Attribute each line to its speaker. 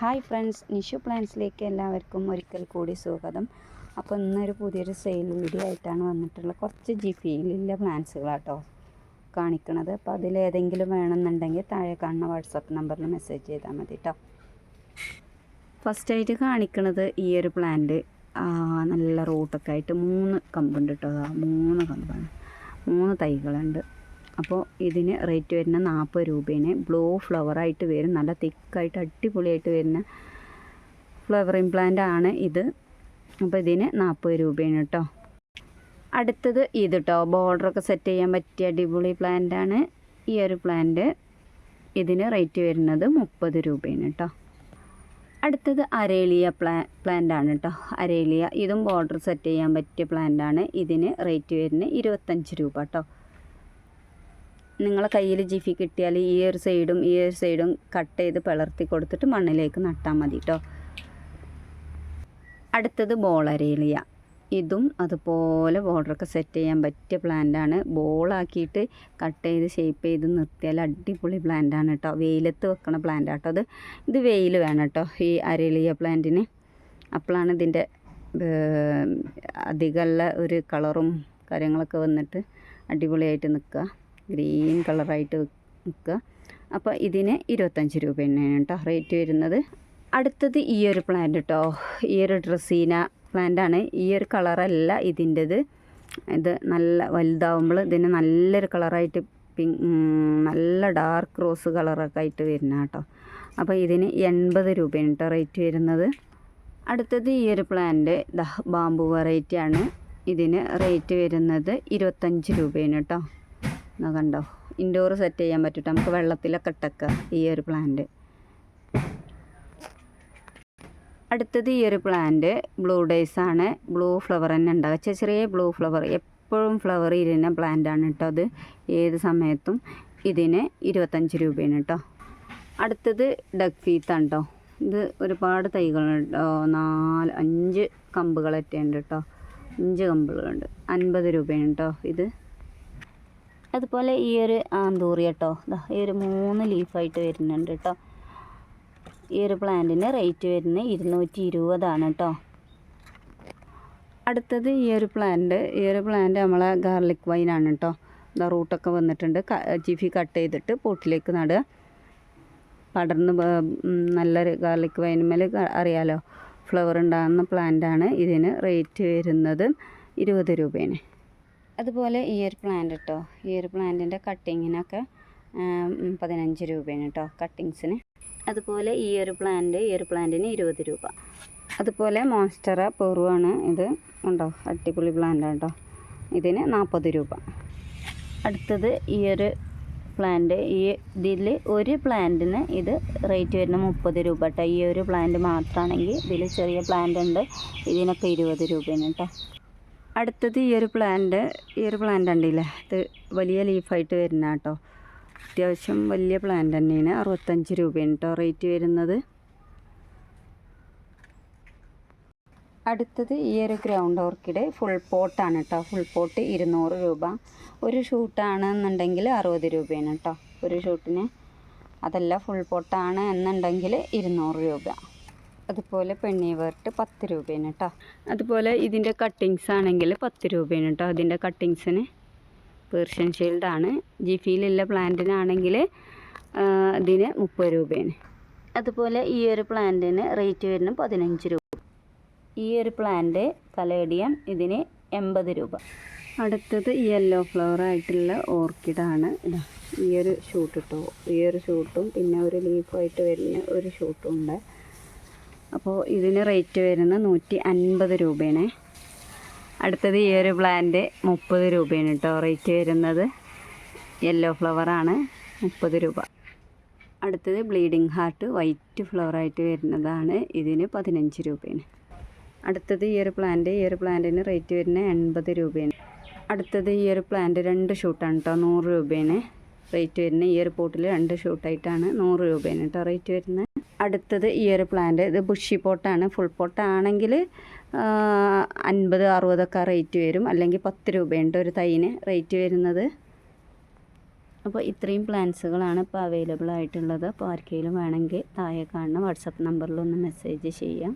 Speaker 1: Hi friends, Nishu പ്ലാന്റ്സിലേക്ക് എല്ലാവർക്കും ഒരിക്കൽ കൂടി സ്വാഗതം. അപ്പോൾ ഇന്നൊരു പുതിയൊരു സെയിൽ വീഡിയോ ആയിട്ടാണ് വന്നിട്ടുള്ളത്. കുറച്ച് ജിഫിയിലുള്ള പ്ലാന്റ്സുകളാട്ടോ കാണിക്കണത്. അപ്പോൾ അതിലേതെങ്കിലും വേണമെന്നുണ്ടെങ്കിൽ താഴെ കാണുന്ന വാട്സപ്പ് നമ്പറിൽ മെസ്സേജ് ചെയ്താൽ മതി കേട്ടോ. ഫസ്റ്റായിട്ട് കാണിക്കണത് ഈ ഒരു പ്ലാന്റ് നല്ല റൂട്ടൊക്കെ ആയിട്ട് 3 കമ്പുണ്ട് കേട്ടോ. 3 കമ്പാണ്, 3 തൈകളുണ്ട്. അപ്പോൾ ഇതിന് റേറ്റ് വരുന്ന 40 രൂപേനെ. ബ്ലൂ ഫ്ലവറായിട്ട് വരും, നല്ല തിക്കായിട്ട് അടിപൊളിയായിട്ട് വരുന്ന ഫ്ലവറിങ് പ്ലാന്റ് ആണ് ഇത്. അപ്പോൾ ഇതിന് 40 രൂപയാണ് കേട്ടോ. അടുത്തത് ഇത് കേട്ടോ, ബോർഡറൊക്കെ സെറ്റ് ചെയ്യാൻ പറ്റിയ അടിപൊളി പ്ലാന്റാണ് ഈ ഒരു പ്ലാന്റ്. ഇതിന് റേറ്റ് വരുന്നത് 30 രൂപയാണ് കേട്ടോ. അടുത്തത് അരേലിയ പ്ലാന്റ് ആണ് കേട്ടോ. അരേലിയ ഇതും ബോർഡർ സെറ്റ് ചെയ്യാൻ പറ്റിയ പ്ലാന്റ് ആണ്. ഇതിന് റേറ്റ് വരുന്നത് 25 രൂപ കേട്ടോ. നിങ്ങളെ കയ്യിൽ ജിഫി കിട്ടിയാൽ ഈ ഒരു സൈഡും കട്ട് ചെയ്ത് പിളർത്തി കൊടുത്തിട്ട് മണ്ണിലേക്ക് നട്ടാൽ മതി കേട്ടോ. അടുത്തത് ബോളരേലിയ. ഇതും അതുപോലെ ബോർഡറൊക്കെ സെറ്റ് ചെയ്യാൻ പറ്റിയ പ്ലാന്റാണ്. ബോളാക്കിയിട്ട് കട്ട് ചെയ്ത് ഷേപ്പ് ചെയ്ത് നിർത്തിയാൽ അടിപൊളി പ്ലാന്റാണ് കേട്ടോ. വെയിലത്ത് വെക്കണ പ്ലാന്റ് കേട്ടോ. ഇത് വെയിൽ വേണം കേട്ടോ ഈ അരേലിയ പ്ലാന്റിന്. അപ്പോഴാണ് ഇതിൻ്റെ അധികമുള്ള ഒരു കളറും കാര്യങ്ങളൊക്കെ വന്നിട്ട് അടിപൊളിയായിട്ട് നിൽക്കുക, ഗ്രീൻ കളറായിട്ട് നിൽക്കുക. അപ്പോൾ ഇതിന് 25 രൂപ തന്നെയാണ് കേട്ടോ റേറ്റ് വരുന്നത്. അടുത്തത് ഈ ഒരു പ്ലാന്റ് കേട്ടോ. ഈ ഒരു ഡ്രസീന പ്ലാന്റാണ്. ഈ ഒരു കളറല്ല ഇതിൻ്റെത്. ഇത് നല്ല വലുതാവുമ്പോൾ ഇതിന് നല്ലൊരു കളറായിട്ട് നല്ല ഡാർക്ക് റോസ് കളറൊക്കെ ആയിട്ട് വരുന്ന കേട്ടോ. അപ്പോൾ ഇതിന് 80 രൂപയാണ് കേട്ടോ റേറ്റ് വരുന്നത്. അടുത്തത് ഈ ഒരു പ്ലാന്റ് ബാമ്പു വെറൈറ്റി ആണ്. ഇതിന് റേറ്റ് വരുന്നത് 25 രൂപയാണ് കേട്ടോ. കണ്ടോ, ഇൻഡോർ സെറ്റ് ചെയ്യാൻ പറ്റും, നമുക്ക് വെള്ളത്തിലൊക്കെ ഇട്ടേക്കുക ഈ ഒരു പ്ലാന്റ്. അടുത്തത് ഈ ഒരു പ്ലാന്റ് ബ്ലൂ ഡേയ്സ് ആണ്. ബ്ലൂ ഫ്ലവർ തന്നെ ഉണ്ടാകുക, ചെറിയ ബ്ലൂ ഫ്ലവർ, എപ്പോഴും ഫ്ലവർ ഇരുന്ന പ്ലാന്റ് ആണ് കേട്ടോ. അത് ഏത് സമയത്തും. ഇതിന് 25 രൂപയാണ് കേട്ടോ. അടുത്തത് ഡക്ക് ഫീത്താണ് കേട്ടോ. ഇത് ഒരുപാട് തൈകളുണ്ട്, 4-5 കമ്പുകളൊക്കെ ഉണ്ട് കേട്ടോ. 5 കമ്പുകളുണ്ട്, 50 രൂപയാണ് കേട്ടോ ഇത്. അതുപോലെ ഈ ഒരു ആന്തൂറിയ കേട്ടോ, ഈ ഒരു 3 ലീഫായിട്ട് വരുന്നുണ്ട് കേട്ടോ. ഈ ഒരു പ്ലാന്റിന് റേറ്റ് വരുന്നത് 220 കേട്ടോ. അടുത്തത് ഈ ഒരു പ്ലാന്റ് നമ്മളെ ഗാർലിക് വൈനാണ് കേട്ടോ. റൂട്ടൊക്കെ വന്നിട്ടുണ്ട്. ജിഫി കട്ട് ചെയ്തിട്ട് പോട്ടിലേക്ക് നടുക. പടർന്ന് നല്ലൊരു ഗാർലിക് വൈനുമേൽ അറിയാലോ ഫ്ലവർ ഉണ്ടാകുന്ന പ്ലാന്റാണ്. ഇതിന് റേറ്റ് വരുന്നത് 20 രൂപയാണ്. അതുപോലെ ഈ ഒരു പ്ലാന്റ് കേട്ടോ, ഈ ഒരു പ്ലാന്റിൻ്റെ കട്ടിങ്ങിനൊക്കെ 15 രൂപയാണ് കേട്ടോ കട്ടിങ്സിന്. അതുപോലെ ഈ ഒരു പ്ലാന്റിന് 20 രൂപ. അതുപോലെ മോൺസ്റ്ററ പെറുവാണ് ഇത്. ഉണ്ടോ, അടിപൊളി പ്ലാന്റാണ് കേട്ടോ. ഇതിന് 40 രൂപ. അടുത്തത് ഈ ഒരു പ്ലാന്റ്, ഇതിൽ ഒരു പ്ലാന്റിന് ഇത് റേറ്റ് വരുന്നത് 30 രൂപ കേട്ടോ. ഈ ഒരു പ്ലാന്റ് മാത്രമാണെങ്കിൽ ഇതിൽ ചെറിയ പ്ലാന്റ് ഉണ്ട്, ഇതിനൊക്കെ 20 രൂപയാണ് കേട്ടോ. അടുത്തത് ഈ ഒരു പ്ലാന്റ് ഉണ്ടല്ലേ, ഇത് വലിയ ലീഫായിട്ട് വരുന്ന കേട്ടോ. അത്യാവശ്യം വലിയ പ്ലാന്റ് തന്നെയാണ്. 65 രൂപയാണ് കേട്ടോ റേറ്റ് വരുന്നത്. അടുത്തത് ഈ ഒരു ഗ്രൗണ്ട് ഓർക്കിഡ് ഫുൾ പോട്ടാണ് കേട്ടോ. ഫുൾ പോട്ട് 200 രൂപ. ഒരു ഷൂട്ടാണെന്നുണ്ടെങ്കിൽ 60 രൂപയാണ് കേട്ടോ ഒരു ഷൂട്ടിന്. അതല്ല, ഫുൾ പോട്ടാണ് എന്നുണ്ടെങ്കിൽ 200 രൂപ. അതുപോലെ പെണ്ണിവേർട്ട് 10 രൂപയാണ് കേട്ടോ. അതുപോലെ ഇതിൻ്റെ കട്ടിങ്സ് ആണെങ്കിൽ 10 രൂപയാണ് കേട്ടോ. അതിൻ്റെ കട്ടിങ്സിന് പേർഷ്യൻ ഷീൽഡാണ്. ജിഫിയിലുള്ള പ്ലാന്റിനാണെങ്കിൽ ഇതിന് 30 രൂപയാണ്. അതുപോലെ ഈ ഒരു പ്ലാന്റിന് റേറ്റ് വരുന്നത് 15 രൂപ. ഈ ഒരു പ്ലാന്റ് കലേഡിയം, ഇതിന് 80 രൂപ. അടുത്തത് യെല്ലോ ഫ്ലവർ ആയിട്ടുള്ള ഓർക്കിഡാണ്. ഈ ഒരു ഷൂട്ട് കേട്ടോ. ഈ ഒരു ഷൂട്ടും പിന്നെ ഒരു ലീഫായിട്ട് വരുന്ന ഒരു ഷൂട്ടും ഉണ്ട്. അപ്പോൾ ഇതിന് റേറ്റ് വരുന്നത് 150 രൂപയാണ്. അടുത്തത് ഈ ഒരു പ്ലാന്റ് 30 രൂപയാണ് കേട്ടോ റേറ്റ് വരുന്നത്. യെല്ലോ ഫ്ലവറാണ്, 30 രൂപ. അടുത്തത് ബ്ലീഡിങ് ഹാർട്ട് വൈറ്റ് ഫ്ലവറായിട്ട് വരുന്നതാണ്. ഇതിന് 15 രൂപയാണ്. അടുത്തത് ഈ ഒരു പ്ലാന്റിന് റേറ്റ് വരുന്നത് 80 രൂപയാണ്. അടുത്തത് ഈ ഒരു പ്ലാന്റ് 2 ഷൂട്ടാണ് കേട്ടോ, 100 രൂപയാണ് റേറ്റ് വരുന്നത്. ഈ ഒരു പോട്ടിൽ 2 ഷൂട്ടായിട്ടാണ് 100 രൂപയാണ് കേട്ടോ റേറ്റ് വരുന്നത്. അടുത്തത് ഈ ഒരു പ്ലാന്റ്, ഇത് ബുഷി പോട്ടാണ്. ഫുൾ പോട്ടാണെങ്കിൽ 50-60 റേറ്റ് വരും, അല്ലെങ്കിൽ 10 രൂപയുണ്ട് ഒരു തൈന് റേറ്റ് വരുന്നത്. അപ്പോൾ ഇത്രയും പ്ലാന്റ്സുകളാണ് ഇപ്പോൾ അവൈലബിൾ ആയിട്ടുള്ളത്. അപ്പോൾ ആർക്കെങ്കിലും വേണമെങ്കിൽ താഴെ കാണുന്ന വാട്സപ്പ് നമ്പറിലൊന്ന് മെസ്സേജ് ചെയ്യാം.